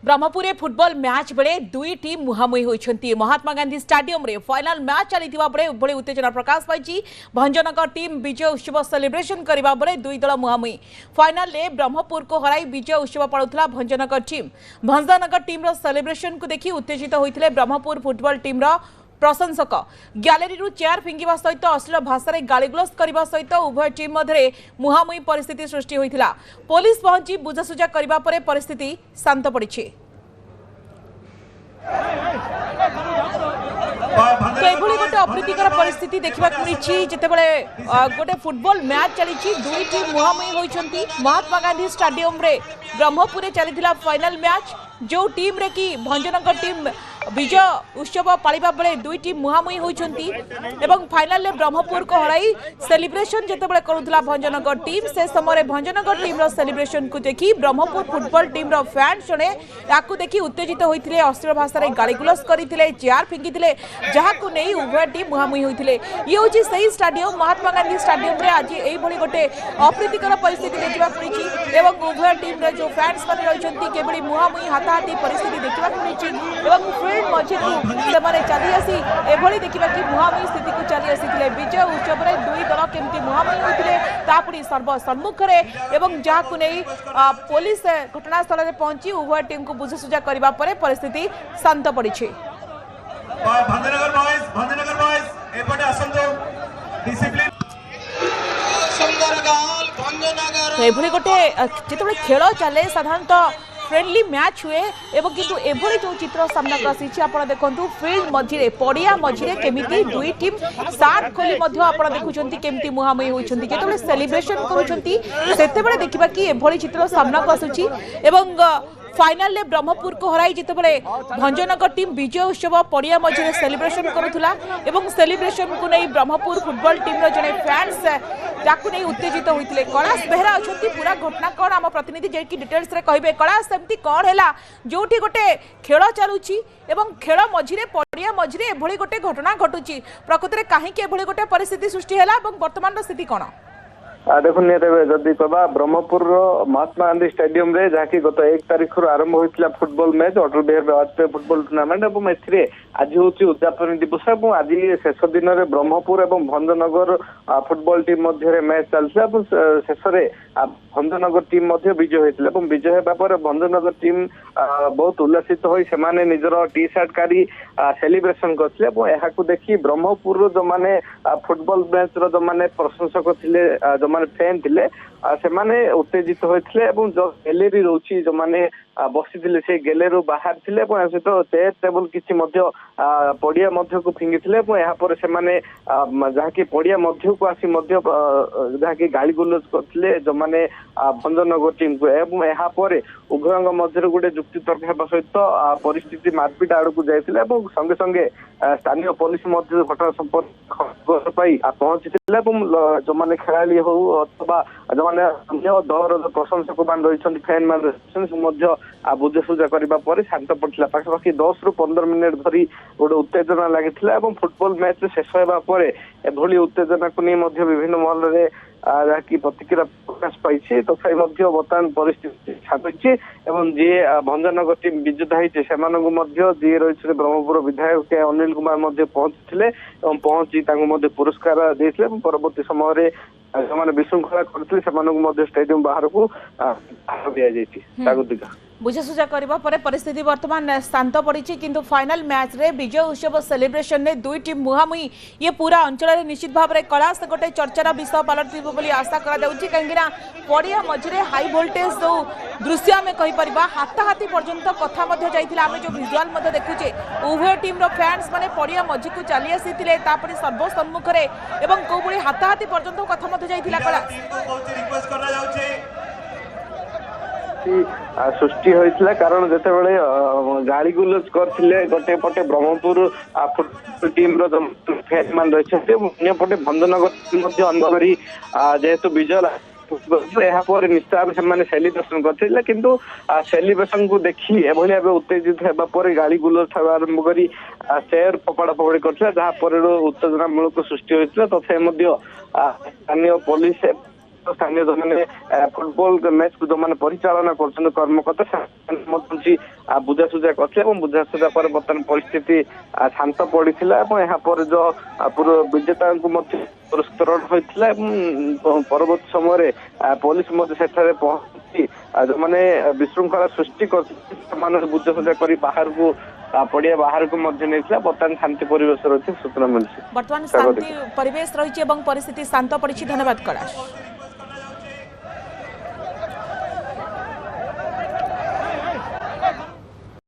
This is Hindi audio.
ब्रह्मपुर फुटबॉल मैच बेले दुई टीम मुहांमुही होती महात्मा गांधी स्टाडियम रे फाइनल मैच चली बेले उत्तेजना प्रकाश पाई भंजनगर टीम विजय उत्सव सेलिब्रेशन करने बेले दुई दल मुहांमुही फाइनल रे ब्रह्मपुर को हराई विजय उत्सव पालुला भंजनगर टीम सेलिब्रेशन को देखि उत्तेजित होते ब्रह्मपुर फुटबॉल टीम प्रशंसक ग्यालेरी चेयर फिंगा सहित अश्लील भाषा गाड़ीगुलस करने सहित उभय टीम मध्य मुहांमुही परिस्थिति सृष्टि होता पुलिस पहुंची बुझासुझा करने पर परिस्थिति शांत पड़ी। गोटे अप्रीतिकर परिस्थिति देखा मिली जितेबाला गोटे फुटबॉल मैच चली दुई टीम मुहांमुही होती महात्मा गांधी स्टाडियम रे ब्रह्मपुर चली फाइनल मैच जो टीम रे कि भंजनगर टीम विजय उत्सव पालिबा बेले दुई टीम मुहांमुही होती फाइनल ब्रह्मपुर को हराई सेलिब्रेशन जितेबाला करुला भंजनगर टीम से समय भंजनगर टीम रो सेलिब्रेशन को देखि ब्रह्मपुर फुटबॉल टीम रो फैंस जने याकू देखि उत्तेजित होते अश्लील भाषा गाड़ीगुलस करते चेयर फिंगी जहां नहीं उभय टीम मुहांमुही होते ये हूँ से स्टाडियम महात्मा गांधी स्टाडियम रे आज यही गोटे अप्रीतिकर परिस्थिति देखा मिली उभय टीम जो फैंस मैंने रही केवल मुहांमुही हाथाहाथी परिस्थिति देखा मिली फील्ड मझी से चली आसी एभली देखा कि मुहांमुही स्थिति को चली आसी विजय उत्सव में दुई दल केमती मुहांमुही होते सर्वसम्मुख में जहां नहीं पुलिस घटनास्थल में पहुंची उभय टीम को बुझासुझा करने पर परिस्थिति शांत पड़ी। एभली गोटे जिते खेल चले साधारणतः फ्रेंडली मैच हुए एवं किंतु एभली जो चित्र सामना को आसी आपण देखंतु फील्ड मझिरे पड़िया मझिरे केमिति दुई टीम साथ खोली मध्य आपण देखुचंती केमिति मुहांमुही होइचंती जेतबेले सेलिब्रेशन करूचंती सेतेबेले देखिबा कि एभली चित्र सामना को आसुची एवं फाइनल ब्रह्मपुर को हराई जितेबाला भंजनगर टीम विजय उत्सव पड़िया मझे सेलिब्रेशन करुला एवं सेलिब्रेशन को नहीं ब्रह्मपुर फुटबॉल टीम जड़े फैंस ताकू नहीं उत्तेजित होते कैलाश बेहरा अच्छा पूरा घटना कौन आम प्रतिनिधि जेकी डिटेल्स रे कहिबे कैलाश सेमती कौन है जो गोटे खेल चलुची एवं खेल मझिरे पड़िया मझिरे एभली गोटे घटना घटुची प्रकृति में कहीं एभली गोटे परिस्थिति सृष्टि है वर्तमान स्थिति कौन देखो जदि कह ब्रह्मपुर महात्मा गांधी स्टेडियम रे जहाँकि गत 1 तारिख आरंभ होता football match Atal Bihari Vajpayee football tournament और आज हूँ उद्यापन दिवस और आज शेष दिन में ब्रह्मपुर और भंजनगर फुटबॉल टीम मध्य मैच चलता शेष में भंजनगर टीम विजय होता विजय होगा भंजनगर टीम बहुत उल्लासित हो निजर टी शर्ट काढ़ी सेलिब्रेशन करते देखी ब्रह्मपुर जो मैंने फुटबॉल मैच रो जो मैंने प्रशंसक थे जो मैंने फैन थे से उत्तेजित होते जो गैलेरी रोची जो मैंने बसी से गैलेरी बाहर थे सहित चेयर टेबल किसी पड़िया मध्य को फिंगी थे यापर से जहाँकि पड़िया मध्य को आसी जहाँकि गाड़ी गुलज करते जो मैंने भंजनगर टीम को यापर उभय मध्य गोटे जुक्ति तर्क होगा सहित परिस्थिति मारपिट आड़ को जाते संगे संगे स्थानीय पुलिस घटना संपर्क पहुंची जो मैंने खेलाड़ी हो अथवा जो मैंने अन्य दलर जो प्रशंसक मान रही फैन मान रही बुझासुझा करने पर शांत पड़ा पाखापाखि 10 ରୁ 15 मिनिट धरी गोटे उत्तेजना लगी फुटबॉल मैच शेष होगा एभली उत्तेजना को नहीं विभिन्न महल में जहाँकि प्रतिक्रिया प्रकाश पाई तथापि बर्तमान परिस्थिति शांत जी भंजनगर टीम विजेता होती जी रही ब्रह्मपुर विधायक अनिल कुमार पहुंची पहुंची पुरस्कार देते परवर्ती समय जो विशृंखला करते स्टेडियम बाहर को दि बुझासुझा करने पर परिस्थिति वर्तमान शांत पड़ी किंतु फाइनल मैच रे विजय उत्सव सेलिब्रेशन में दुई टीम मुहांमुही ये पूरा अंचल निश्चित भाव में कैलाश गोटे चर्चार विषय पलटो बोली आशा कहीं पड़िया मझे हाई वोल्टेज जो दृश्य आम कहीपर हाथाहाथी पर्यंत कथा आम जो विजुआल देखुचे उभय टीम फैंस मैंने पड़िया मझी को चली आसी सर्वसम्मुख में कौन हाथाहाथी पर्यंत कथा सृष्टि होता कारण जितेबाला गाड़ी गुलज करते गोटे पटे ब्रह्मपुर टीम फैन मान रही अंपटे भंजनगर अनुभव जेहेतु विजय यापर निश्चय से सेलिब्रेशन करते किंतु सेलिब्रेशन को देखी एभली भाव उत्तेजित होगा गाड़ी गुलज आरंभ कर चेयर फपाड़ा फपाड़ी करते जहाँपर उत्तेजनामूलक सृष्टि होता तथा स्थानीय पुलिस স্থানীয় যেমানে ফুটবল ম্যাচ কু যেমানে পরিচালনা করছেন কর্মকর্তা বুঝাসুঝা করছে এবং বুঝাসুঝা পরে বর্তমান পরিস্থিতি শান্ত পড়িଥିଲା এবং এরপরে যে বিজেতাଙ୍କୁ ମଧ୍ୟ পুরস্কার হয়েছিল এবং পরবর্তী সময়ে পুলিশ মধ্যে সেଠାରେ পৌঁছি যেমানে বিশৃঙ্খলা সৃষ্টি করছে ସେମାନେ ବୁଝାସୁଝା କରି ବାହାରକୁ ପଡିଆ ବାହାରକୁ ମଧ୍ୟ ନେଇଥିଲା ବର୍ତ୍ତମାନ ଶାନ୍ତି ପରିବେଶ ରହିଛି ସୂଚନା ମିଳିଛି ବର୍ତ୍ତମାନ ଶାନ୍ତି ପରିବେଶ ରହିଛି ଏବଂ ପରିସ୍ଥିତି ଶାନ୍ତ ପଡ଼ିଛି ଧନ୍ୟବାଦ କୈଳାଶ।